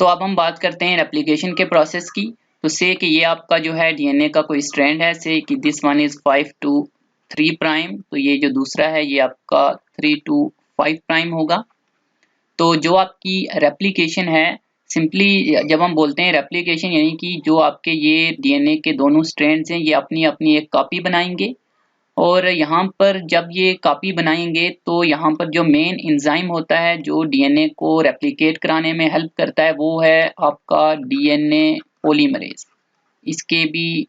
तो अब हम बात करते हैं रेप्लिकेशन के प्रोसेस की। तो से कि ये आपका जो है डीएनए का कोई स्ट्रैंड है, से कि this one is 5 to 3 prime, तो ये जो दूसरा है ये आपका 3 to 5 प्राइम होगा। तो जो आपकी रेप्लिकेशन है, सिंपली जब हम बोलते हैं रेप्लिकेशन यानी कि जो आपके ये डीएनए के दोनों स्ट्रैंड्स हैं ये अपनी अपनी एक कॉपी बनाएंगे, और यहाँ पर जब ये कॉपी बनाएंगे तो यहाँ पर जो मेन एंजाइम होता है जो डीएनए को रेप्लिकेट कराने में हेल्प करता है वो है आपका डीएनए पॉलीमरेज। इसके भी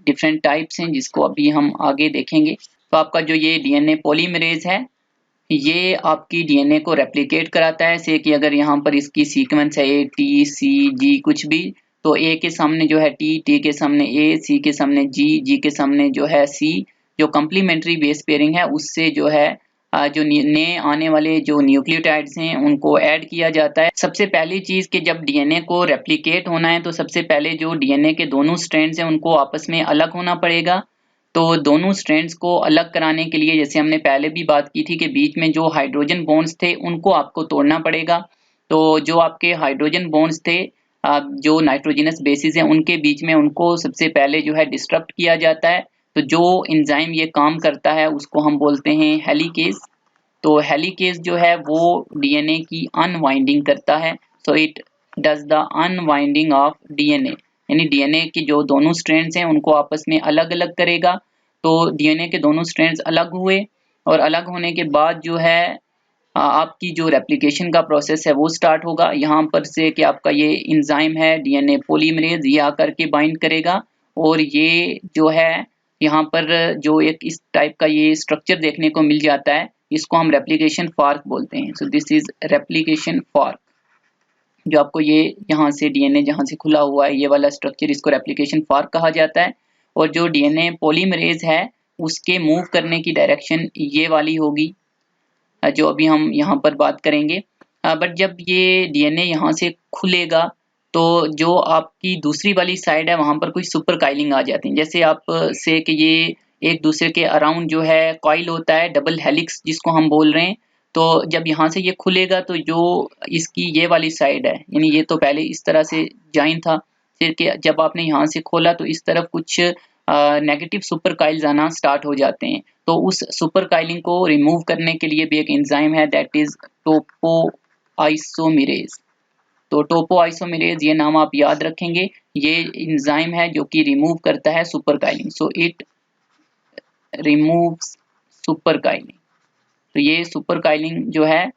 डिफरेंट टाइप्स हैं जिसको अभी हम आगे देखेंगे। तो आपका जो ये डीएनए पॉलीमरेज है ये आपकी डीएनए को रेप्लिकेट कराता है। से कि अगर यहाँ पर इसकी सीक्वेंस है ए टी सी जी कुछ भी, तो ए के सामने जो है टी, टी के सामने ए, सी के सामने जी, जी के सामने जो है सी, जो कम्प्लीमेंट्री बेस पेयरिंग है उससे जो है जो नए आने वाले जो न्यूक्लियोटाइड्स हैं उनको ऐड किया जाता है। सबसे पहली चीज कि जब डीएनए को रेप्लिकेट होना है तो सबसे पहले जो डीएनए के दोनों स्ट्रैंड्स हैं उनको आपस में अलग होना पड़ेगा। तो दोनों स्ट्रैंड्स को अलग कराने के लिए जैसे हमने पहले भी बात की थी कि बीच में जो हाइड्रोजन बॉन्ड्स थे उनको आपको तोड़ना पड़ेगा। तो जो आपके हाइड्रोजन बॉन्ड्स थे जो नाइट्रोजनस बेसिस हैं उनके बीच में उनको सबसे पहले जो है डिस्टर्ब किया जाता है। तो जो एंजाइम ये काम करता है उसको हम बोलते हैं हेलिकेज। तो हेलिकेज जो है वो डीएनए की अनवाइंडिंग करता है। So it does the unwinding of DNA, यानी डीएनए की जो दोनों स्ट्रैंड्स हैं उनको आपस में अलग अलग करेगा। तो डीएनए के दोनों स्ट्रैंड्स अलग हुए और अलग होने के बाद जो है आपकी जो रेप्लिकेशन का प्रोसेस है वो स्टार्ट होगा। यहाँ पर से कि आपका ये एंजाइम है डीएनए पॉलीमरेज, ये आकर के बाइंड करेगा और ये जो है यहाँ पर जो एक इस टाइप का ये स्ट्रक्चर देखने को मिल जाता है, इसको हम रेप्लिकेशन फॉर्क बोलते हैं। So this is replication fork. जो आपको ये यहाँ से डीएनए जहाँ से खुला हुआ है ये वाला स्ट्रक्चर, इसको रेप्लिकेशन फॉर्क कहा जाता है। और जो डीएनए पॉलीमरेज है उसके मूव करने की डायरेक्शन ये वाली होगी जो अभी हम यहाँ पर बात करेंगे। बट जब ये डीएनए यहाँ से खुलेगा तो जो आपकी दूसरी वाली साइड है वहां पर कुछ सुपर काइलिंग आ जाती है। जैसे आप से कि ये एक दूसरे के अराउंड जो है कॉइल होता है, डबल हेलिक्स जिसको हम बोल रहे हैं। तो जब यहाँ से ये खुलेगा तो जो इसकी ये वाली साइड है, यानी ये तो पहले इस तरह से ज्वाइन था, फिर के जब आपने यहाँ से खोला तो इस तरफ कुछ नेगेटिव सुपर काइल्स आना स्टार्ट हो जाते हैं। तो उस सुपर काइलिंग को रिमूव करने के लिए भी एक एंजाइम है दैट इज टोपो आइसोमेरेज। तो टोपो आइसोमेरेज ये नाम आप याद रखेंगे, ये एंजाइम है जो कि रिमूव करता है super coiling. So it removes super coiling. तो ये सुपर काइलिंग जो है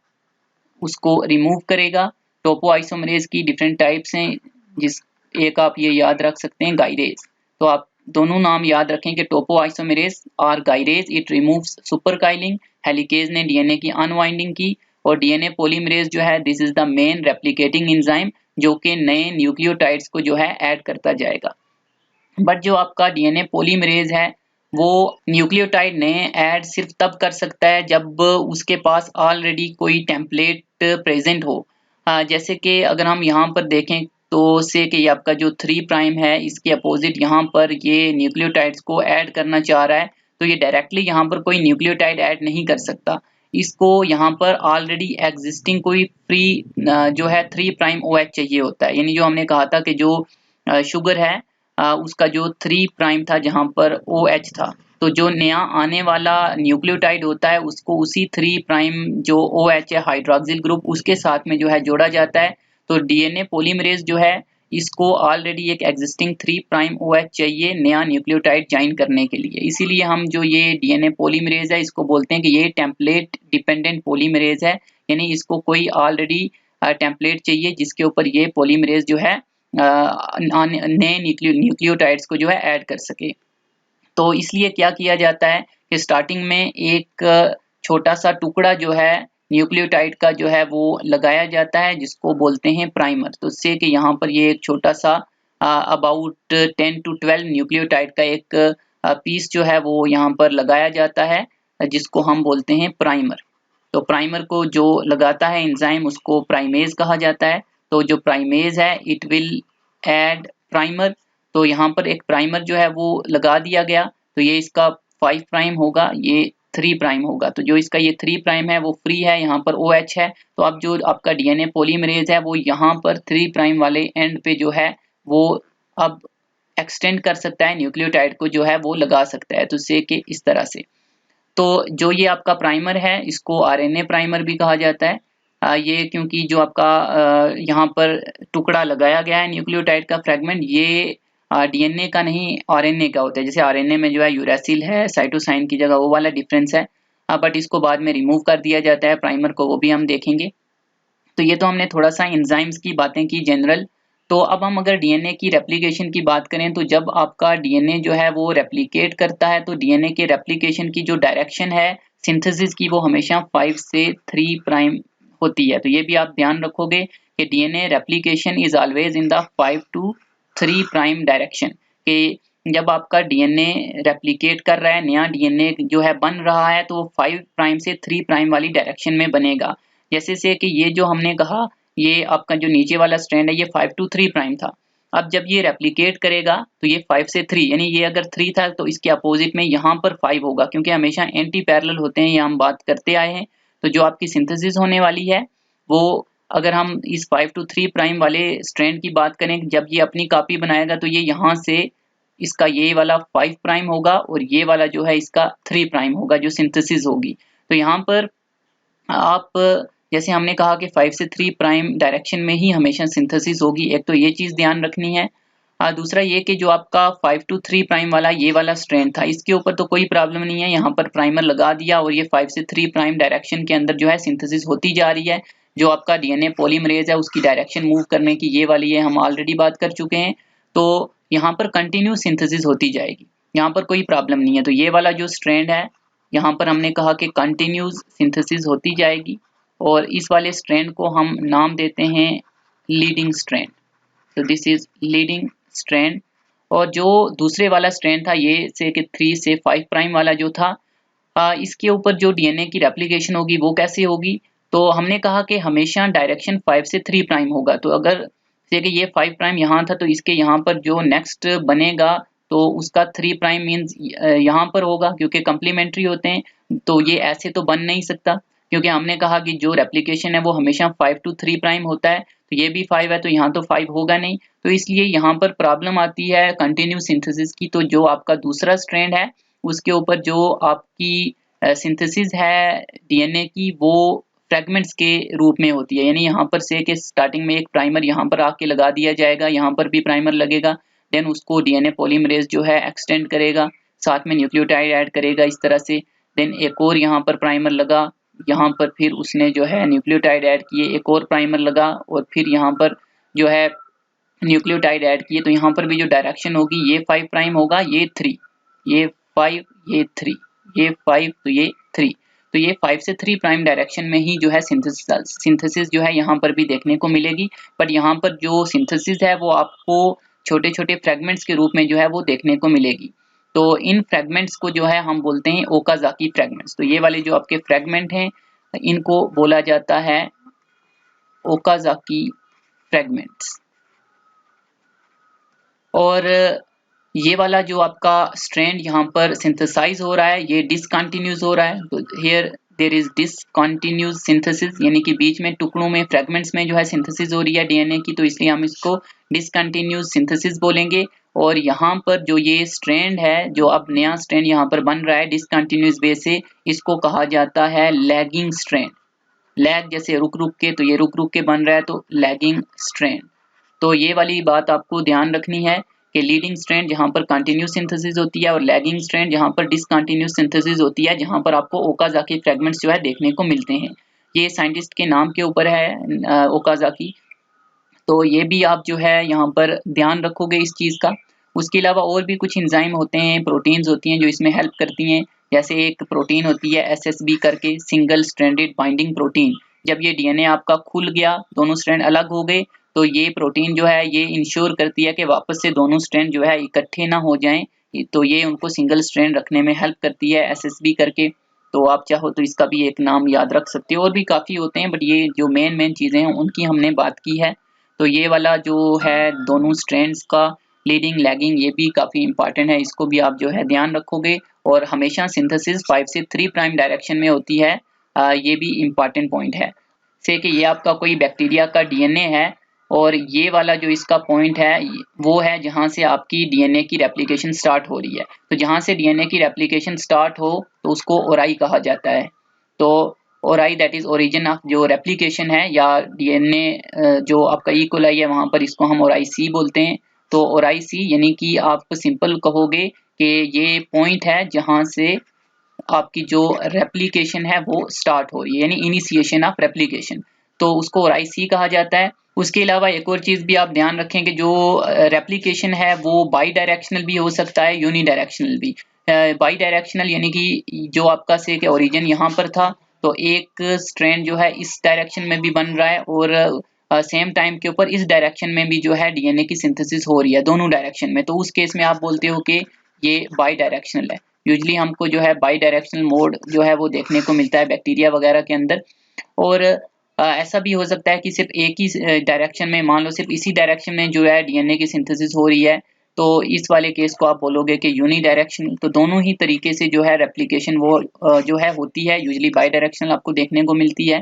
उसको रिमूव करेगा। टोपो आइसोमेरेज की डिफरेंट टाइप्स हैं, जिस एक आप ये याद रख सकते हैं गाइरेज। तो आप दोनों नाम याद रखें कि टोपो आइसोमेरेज और गाइरेज इट रिमूव्स सुपर काइलिंग, हेलिकेज ने डीएनए की अनवाइंडिंग की, और डीएनए पॉलीमरेज जो है this is the main replicating enzyme जो कि नए न्यूक्लियोटाइड्स को जो है ऐड करता जाएगा। बट जो आपका डीएनए पॉलीमरेज है वो न्यूक्लियोटाइड नए ऐड सिर्फ तब कर सकता है जब उसके पास ऑलरेडी कोई टेम्पलेट प्रेजेंट हो। जैसे कि अगर हम यहाँ पर देखें तो से कि आपका जो 3 प्राइम है इसके अपोजिट यहाँ पर ये न्यूक्लियोटाइड्स को ऐड करना चाह रहा है, तो ये डायरेक्टली यहाँ पर कोई न्यूक्लियोटाइड ऐड नहीं कर सकता। इसको यहाँ पर ऑलरेडी एग्जिस्टिंग कोई फ्री जो है 3 प्राइम OH चाहिए होता है। यानी जो हमने कहा था कि जो शुगर है उसका जो 3 प्राइम था जहां पर OH था, तो जो नया आने वाला न्यूक्लियोटाइड होता है उसको उसी 3 प्राइम जो OH है हाइड्रोक्सिल ग्रुप उसके साथ में जो है जोड़ा जाता है। तो डीएनए पॉलीमरेज जो है इसको ऑलरेडी एक एग्जिस्टिंग 3 प्राइम OH चाहिए नया न्यूक्लियोटाइड ज्वाइन करने के लिए। इसीलिए हम जो ये डीएनए पॉलीमरेज है इसको बोलते हैं कि ये टेम्पलेट डिपेंडेंट पॉलीमरेज है, यानी इसको कोई ऑलरेडी टेम्पलेट चाहिए जिसके ऊपर ये पॉलीमरेज जो है नए न्यूक्लियोटाइड्स को जो है ऐड कर सके। तो इसलिए क्या किया जाता है कि स्टार्टिंग में एक छोटा सा टुकड़ा जो है न्यूक्लियोटाइड का जो है वो लगाया जाता है जिसको बोलते हैं प्राइमर। तो इससे कि यहाँ पर ये एक छोटा सा अबाउट 10 to 12 न्यूक्लियोटाइड का एक पीस जो है वो यहाँ पर लगाया जाता है जिसको हम बोलते हैं प्राइमर। तो प्राइमर को जो लगाता है एंजाइम उसको प्राइमेज कहा जाता है। तो जो प्राइमेज है इट विल ऐड प्राइमर। तो यहाँ पर एक प्राइमर जो है वो लगा दिया गया, तो ये इसका 5 प्राइम होगा, ये 3 प्राइम होगा। तो जो इसका ये 3 प्राइम है वो फ्री है, यहाँ पर OH है, तो अब जो आपका डीएनए पॉलीमरेज है वो यहाँ पर 3 प्राइम वाले एंड पे जो है वो अब एक्सटेंड कर सकता है, न्यूक्लियोटाइड को जो है वो लगा सकता है। तो से कि इस तरह से, तो जो ये आपका प्राइमर है इसको आरएनए प्राइमर भी कहा जाता है। ये क्योंकि जो आपका यहाँ पर टुकड़ा लगाया गया है न्यूक्लियोटाइड का फ्रेगमेंट, ये डीएनए का नहीं आरएनए का होता है। जैसे आरएनए में जो है यूरेसिल है साइटोसाइन की जगह, वो वाला डिफरेंस है। बट इसको बाद में रिमूव कर दिया जाता है प्राइमर को, वो भी हम देखेंगे। तो ये तो हमने थोड़ा सा एंजाइम्स की बातें की जनरल। तो अब हम अगर डीएनए की रेप्लिकेशन की बात करें, तो जब आपका डीएनए जो है वो रेप्लिकेट करता है तो डीएनए के रेप्लिकेशन की जो डायरेक्शन है सिंथेसिस की, वो हमेशा 5 से 3 प्राइम होती है। तो ये भी आप ध्यान रखोगे कि DNA replication is always in the 5 to 3 prime direction. कि जब आपका डीएनए रेप्लिकेट कर रहा है, नया डीएनए जो है बन रहा है, तो 5 प्राइम से 3 प्राइम वाली डायरेक्शन में बनेगा। जैसे से कि ये जो हमने कहा, ये आपका जो नीचे वाला स्ट्रैंड है ये 5 to 3 प्राइम था। अब जब ये रेप्लिकेट करेगा तो ये 5 से 3, यानी ये अगर 3 था तो इसके अपोजिट में यहाँ पर 5 होगा, क्योंकि हमेशा एंटी पैरेलल होते हैं, ये हम बात करते आए हैं। तो जो आपकी सिंथेसिस होने वाली है वो, अगर हम इस 5 to 3 प्राइम वाले स्ट्रैंड की बात करें, जब ये अपनी कॉपी बनाएगा तो ये यहाँ से इसका ये वाला 5 प्राइम होगा और ये वाला जो है इसका 3 प्राइम होगा, जो सिंथेसिस होगी। तो यहाँ पर आप जैसे हमने कहा कि 5 से 3 प्राइम डायरेक्शन में ही हमेशा सिंथेसिस होगी, एक तो ये चीज ध्यान रखनी है। दूसरा ये कि जो आपका 5 to 3 प्राइम वाला ये वाला स्ट्रैंड था, इसके ऊपर तो कोई प्रॉब्लम नहीं है, यहाँ पर प्राइमर लगा दिया और ये 5 से 3 प्राइम डायरेक्शन के अंदर जो है सिंथेसिस होती जा रही है। जो आपका डीएनए पॉलीमरेज है उसकी डायरेक्शन मूव करने की ये वाली है, हम ऑलरेडी बात कर चुके हैं। तो यहाँ पर कंटिन्यू सिंथेसिस होती जाएगी, यहाँ पर कोई प्रॉब्लम नहीं है। तो ये वाला जो स्ट्रैंड है यहाँ पर हमने कहा कि कंटिन्यूस सिंथेसिस होती जाएगी, और इस वाले स्ट्रैंड को हम नाम देते हैं लीडिंग स्ट्रैंड। तो दिस इज लीडिंग स्ट्रैंड। और जो दूसरे वाला स्ट्रैंड था ये से कि 3 से 5 प्राइम वाला जो था, इसके ऊपर जो डीएनए की रेप्लिकेशन होगी वो कैसे होगी, तो हमने कहा कि हमेशा डायरेक्शन 5 से 3 प्राइम होगा। तो अगर से कि ये 5 प्राइम यहाँ था तो इसके यहाँ पर जो नेक्स्ट बनेगा तो उसका 3 प्राइम मीन्स यहाँ पर होगा, क्योंकि कम्प्लीमेंट्री होते हैं। तो ये ऐसे तो बन नहीं सकता, क्योंकि हमने कहा कि जो रेप्लिकेशन है वो हमेशा 5 to 3 प्राइम होता है। तो ये भी 5 है तो यहाँ तो 5 होगा नहीं, तो इसलिए यहाँ पर प्रॉब्लम आती है कंटिन्यू सिंथेसिस की। तो जो आपका दूसरा स्ट्रैंड है उसके ऊपर जो आपकी सिंथेसिस है डीएनए की, वो फ्रेगमेंट्स के रूप में होती है। यानी यहाँ पर से कि स्टार्टिंग में एक प्राइमर यहाँ पर आके लगा दिया जाएगा, यहाँ पर भी प्राइमर लगेगा, देन उसको डीएनए पॉलीमरेज जो है एक्सटेंड करेगा, साथ में न्यूक्लियोटाइड ऐड करेगा इस तरह से। देन एक और यहाँ पर प्राइमर लगा, यहाँ पर फिर उसने जो है न्यूक्लियोटाइड ऐड किए, एक और प्राइमर लगा, और फिर यहाँ पर जो है न्यूक्लियोटाइड ऐड किए। तो यहाँ पर भी जो डायरेक्शन होगी ये 5 प्राइम होगा, ये 3, ये 5, ये 3, ये 5, तो ये 3। तो ये 5 से 3 प्राइम डायरेक्शन में ही जो है सिंथेसिस जो है यहाँ पर भी देखने को मिलेगी। बट यहाँ पर जो सिंथेसिस है वो आपको छोटे छोटे फ्रेगमेंट्स के रूप में जो है वो देखने को मिलेगी। तो इन फ्रेगमेंट्स को जो है हम बोलते हैं ओकाज़ाकी फ्रेगमेंट्स। तो ये वाले जो आपके फ्रेगमेंट हैं इनको बोला जाता है ओकाज़ाकी फ्रेगमेंट्स। और ये वाला जो आपका स्ट्रैंड यहाँ पर सिंथेसाइज हो रहा है ये डिसकंटिन्यूस हो रहा है। तो here there is discontinuous synthesis, यानी कि बीच में टुकड़ों में फ्रेगमेंट्स में जो है सिंथेसिस हो रही है डीएनए की, तो इसलिए हम इसको डिसकंटिन्यूस सिंथेसिस बोलेंगे। और यहाँ पर जो ये स्ट्रैंड है, जो अब नया स्ट्रैंड यहाँ पर बन रहा है डिसकंटिन्यूस वे से, इसको कहा जाता है लैगिंग स्ट्रैंड। लैग जैसे रुक रुक के, तो ये रुक रुक के बन रहा है तो लैगिंग स्ट्रैंड। तो ये वाली बात आपको ध्यान रखनी है कि लीडिंग स्ट्रैंड जहाँ पर कंटिन्यूस सिंथेसिस होती है और लैगिंग स्ट्रैंड जहाँ पर डिसकंटिन्यूस सिंथेसिस होती है, जहाँ पर आपको ओकाज़ाकी फ्रेगमेंट्स जो है देखने को मिलते हैं। ये साइंटिस्ट के नाम के ऊपर है ओकाज़ाकी। तो ये भी आप जो है यहाँ पर ध्यान रखोगे इस चीज़ का। उसके अलावा और भी कुछ एंजाइम होते हैं, प्रोटीन्स होती हैं जो इसमें हेल्प करती हैं। जैसे एक प्रोटीन होती है SSB करके, सिंगल स्ट्रैंडेड बाइंडिंग प्रोटीन। जब ये डीएनए आपका खुल गया, दोनों स्ट्रैंड अलग हो गए, तो ये प्रोटीन जो है ये इंश्योर करती है कि वापस से दोनों स्ट्रैंड जो है इकट्ठे ना हो जाएं। तो ये उनको सिंगल स्ट्रैंड रखने में हेल्प करती है SSB करके। तो आप चाहो तो इसका भी एक नाम याद रख सकते हो, और भी काफ़ी होते हैं, बट ये जो मेन चीज़ें हैं उनकी हमने बात की है। तो ये वाला जो है दोनों स्ट्रैंड्स का लीडिंग, लैगिंग, ये भी काफ़ी इंपॉर्टेंट है, इसको भी आप जो है ध्यान रखोगे। और हमेशा सिंथेसिस 5 से 3 प्राइम डायरेक्शन में होती है, ये भी इम्पॉर्टेंट पॉइंट है। से कि ये आपका कोई बैक्टीरिया का डीएनए है और ये वाला जो इसका पॉइंट है वो है जहाँ से आपकी डीएनए की रेप्लिकेशन स्टार्ट हो रही है। तो जहाँ से डीएनए की रेप्लिकेशन स्टार्ट हो तो उसको ओराई कहा जाता है। तो ओराई दैट इज ओरिजिन ऑफ जो रेप्लिकेशन है, या डीएनए जो आपका ई कोलाई है वहाँ पर इसको हम ओराई सी बोलते हैं। तो ओराई सी यानी कि आप सिंपल कहोगे कि ये पॉइंट है जहाँ से आपकी जो रेप्लिकेशन है वो स्टार्ट हो रही है, यानी इनिशिएशन ऑफ रेप्लिकेशन, तो उसको ओराइसी कहा जाता है। उसके अलावा एक और चीज भी आप ध्यान रखें कि जो रेप्लिकेशन है वो बाई डायरेक्शनल भी हो सकता है, यूनी डायरेक्शनल भी। बाई डायरेक्शनल यानी कि जो आपका से कि ओरिजिन यहाँ पर था तो एक स्ट्रैंड जो है इस डायरेक्शन में भी बन रहा है और सेम टाइम के ऊपर इस डायरेक्शन में भी जो है डीएनए की सिंथेसिस हो रही है दोनों डायरेक्शन में, तो उस केस में आप बोलते हो कि ये बाई डायरेक्शनल है। यूजली हमको जो है बाई डायरेक्शनल मोड जो है वो देखने को मिलता है बैक्टीरिया वगैरह के अंदर। और ऐसा भी हो सकता है कि सिर्फ एक ही डायरेक्शन में, मान लो सिर्फ इसी डायरेक्शन में जो है डीएनए की सिंथेसिस हो रही है, तो इस वाले केस को आप बोलोगे कि यूनी डायरेक्शनल। तो दोनों ही तरीके से जो है रेप्लिकेशन वो जो है होती है, यूजली बाई डायरेक्शनल आपको देखने को मिलती है।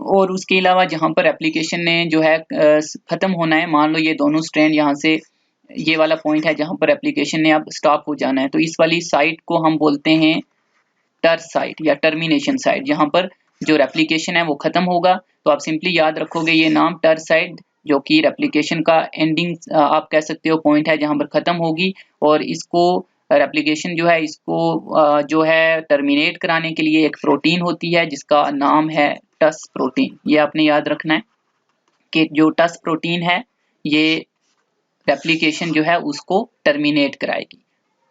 और उसके अलावा जहाँ पर एप्लीकेशन ने जो है खत्म होना है, मान लो ये दोनों स्ट्रैंड यहाँ से ये वाला पॉइंट है जहाँ पर एप्लीकेशन ने अब स्टॉप हो जाना है, तो इस वाली साइट को हम बोलते हैं टर साइट या टर्मिनेशन साइट, जहाँ पर जो रेप्लिकेशन है वो खत्म होगा। तो आप सिंपली याद रखोगे ये नाम टर साइट, जो कि रेप्लिकेशन का एंडिंग आप कह सकते हो पॉइंट है जहाँ पर खत्म होगी। और इसको रेप्लिकेशन जो है इसको जो है टर्मिनेट कराने के लिए एक प्रोटीन होती है जिसका नाम है टस प्रोटीन। ये आपने याद रखना है कि जो टस प्रोटीन है ये रेप्लिकेशन जो है उसको टर्मिनेट कराएगी।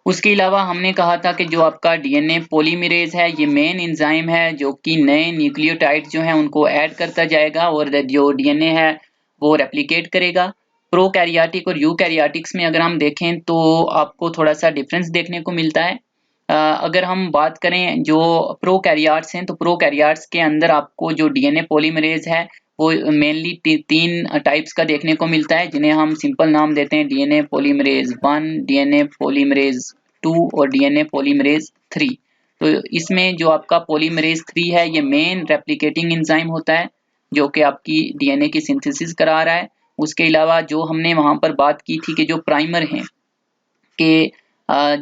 उसके अलावा हमने कहा था कि जो आपका डीएनए पॉलीमरेज है ये मेन एंजाइम है जो कि नए न्यूक्लियोटाइड जो हैं उनको ऐड करता जाएगा और जो डीएनए है वो रेप्लिकेट करेगा। प्रोकैरियोटिक और यूकैरियोटिक्स में अगर हम देखें तो आपको थोड़ा सा डिफरेंस देखने को मिलता है। अगर हम बात करें जो प्रोकैरियोट्स हैं तो प्रोकैरियोट्स के अंदर आपको जो डीएनए पॉलीमरेज है वो मेनली तीन टाइप्स का देखने को मिलता है, जिन्हें हम सिंपल नाम देते हैं डीएनए पॉलीमरेज 1, डीएनए पॉलीमरेज 2 और डीएनए पॉलीमरेज 3। तो इसमें जो आपका पॉलीमरेज 3 है ये मेन रेप्लिकेटिंग एंजाइम होता है जो कि आपकी डीएनए की सिंथेसिस करा रहा है। उसके अलावा जो हमने वहां पर बात की थी कि जो प्राइमर हैं कि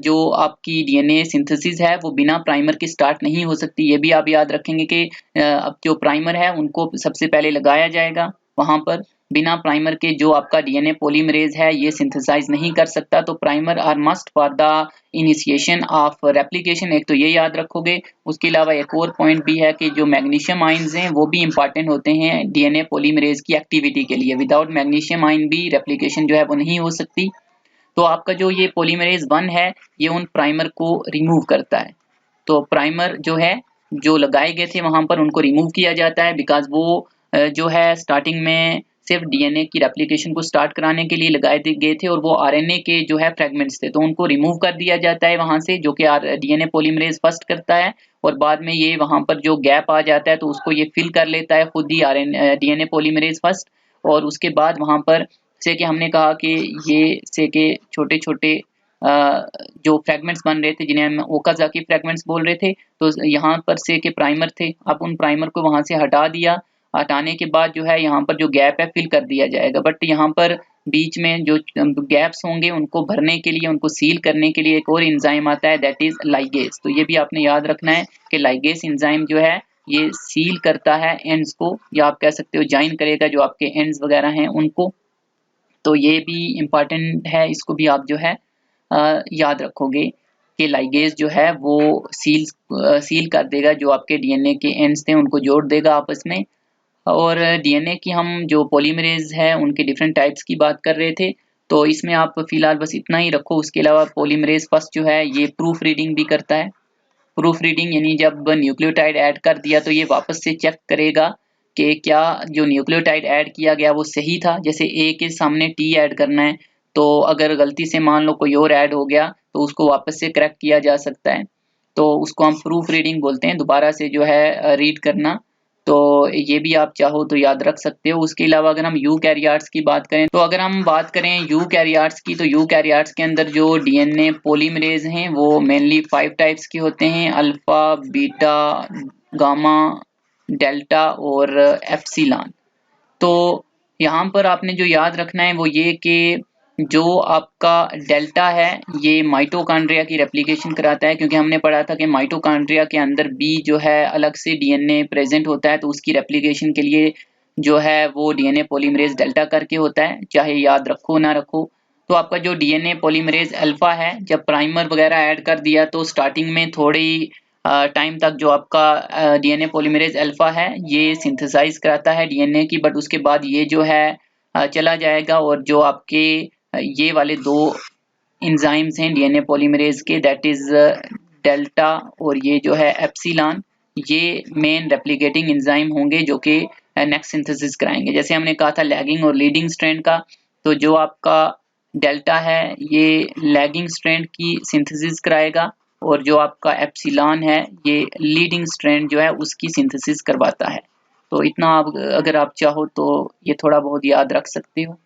जो आपकी डीएनए सिंथेसिस है वो बिना प्राइमर के स्टार्ट नहीं हो सकती। ये भी आप याद रखेंगे कि अब जो प्राइमर है उनको सबसे पहले लगाया जाएगा वहां पर। बिना प्राइमर के जो आपका डीएनए पॉलीमरेज है ये सिंथेसाइज नहीं कर सकता, तो primer are must for the initiation of replication. एक तो ये याद रखोगे। उसके अलावा एक और पॉइंट भी है कि जो मैग्नीशियम आयंस हैं वो भी इंपॉर्टेंट होते हैं डीएनए पॉलीमरेज की एक्टिविटी के लिए। विदाउट मैग्नीशियम आयन भी रेप्लिकेशन जो है वो नहीं हो सकती। तो आपका जो ये पॉलीमरेज 1 है ये उन प्राइमर को रिमूव करता है। तो प्राइमर जो है जो लगाए गए थे वहां पर उनको रिमूव किया जाता है, बिकॉज वो जो है स्टार्टिंग में सिर्फ डीएनए की रेप्लिकेशन को स्टार्ट कराने के लिए लगाए गए थे और वो आरएनए के जो है फ्रेगमेंट्स थे, तो उनको रिमूव कर दिया जाता है वहां से, जो कि डीएनए पॉलीमरेज फर्स्ट करता है। और बाद में ये वहां पर जो गैप आ जाता है तो उसको ये फिल कर लेता है खुद ही डीएनए पॉलीमरेज फर्स्ट। और उसके बाद वहां पर से कि हमने कहा कि ये से के छोटे छोटे जो फ्रेगमेंट्स बन रहे थे जिन्हें हम ओकाजाकी फ्रेगमेंट्स बोल रहे थे, तो यहाँ पर से के प्राइमर थे, अब उन प्राइमर को वहां से हटा दिया। हटाने के बाद जो है यहाँ पर जो गैप है फिल कर दिया जाएगा, बट यहाँ पर बीच में जो गैप्स होंगे उनको भरने के लिए, उनको सील करने के लिए एक और एंजाइम आता है, दैट इज लाइगेज। तो ये भी आपने याद रखना है कि लाइगेज एंजाइम जो है ये सील करता है एंड्स को, या आप कह सकते हो ज्वाइन करेगा जो आपके एंड्स वगैरह हैं उनको। तो ये भी इम्पॉर्टेंट है, इसको भी आप जो है याद रखोगे कि लाइगेज जो है वो सील कर देगा जो आपके डीएनए के एंड्स थे उनको जोड़ देगा आपस में। और डीएनए की हम जो पॉलीमरेज है उनके डिफरेंट टाइप्स की बात कर रहे थे, तो इसमें आप फिलहाल बस इतना ही रखो। उसके अलावा पॉलीमरेज फर्स्ट जो है ये प्रूफ रीडिंग भी करता है। प्रूफ रीडिंग यानी जब न्यूक्लियोटाइड ऐड कर दिया तो ये वापस से चेक करेगा कि क्या जो न्यूक्लियोटाइड ऐड किया गया वो सही था। जैसे ए के सामने टी ऐड करना है, तो अगर गलती से मान लो कोई और ऐड हो गया तो उसको वापस से करेक्ट किया जा सकता है, तो उसको हम प्रूफ रीडिंग बोलते हैं, दोबारा से जो है रीड करना। तो ये भी आप चाहो तो याद रख सकते हो। उसके अलावा अगर हम यूकैरियोट्स की बात करें, तो अगर हम बात करें यूकैरियोट्स की, तो यूकैरियोट्स के अंदर जो डीएनए पॉलीमरेज हैं वो मेनली 5 टाइप्स के होते हैं, अल्फा, बीटा, गामा, डेल्टा और एप्सिलॉन। तो यहाँ पर आपने जो याद रखना है वो ये कि जो आपका डेल्टा है ये माइटोकॉन्ड्रिया की रेप्लिकेशन कराता है, क्योंकि हमने पढ़ा था कि माइटोकॉन्ड्रिया के अंदर बी जो है अलग से डीएनए प्रेजेंट होता है, तो उसकी रेप्लिकेशन के लिए जो है वो डीएनए पॉलीमरेज डेल्टा करके होता है, चाहे याद रखो ना रखो। तो आपका जो डीएनए पॉलीमरेज अल्फा है, जब प्राइमर वगैरह ऐड कर दिया तो स्टार्टिंग में थोड़ी टाइम तक जो आपका डीएनए पॉलीमरेज अल्फा है ये सिंथेसाइज कराता है डीएनए की, बट उसके बाद ये जो है चला जाएगा, और जो आपके ये वाले दो एंजाइम्स हैं डीएनए पॉलीमरेज के, दैट इज डेल्टा और ये जो है एप्सिलॉन, ये मेन रेप्लिकेटिंग एंजाइम होंगे जो कि नेक्स्ट सिंथेसिस कराएंगे। जैसे हमने कहा था लैगिंग और लीडिंग स्ट्रैंड का, तो जो आपका डेल्टा है ये लैगिंग स्ट्रैंड की सिंथेसिस कराएगा, और जो आपका एप्सिलॉन है ये लीडिंग स्ट्रैंड जो है उसकी सिंथेसिस करवाता है। तो इतना आप अगर आप चाहो तो ये थोड़ा बहुत याद रख सकते हो।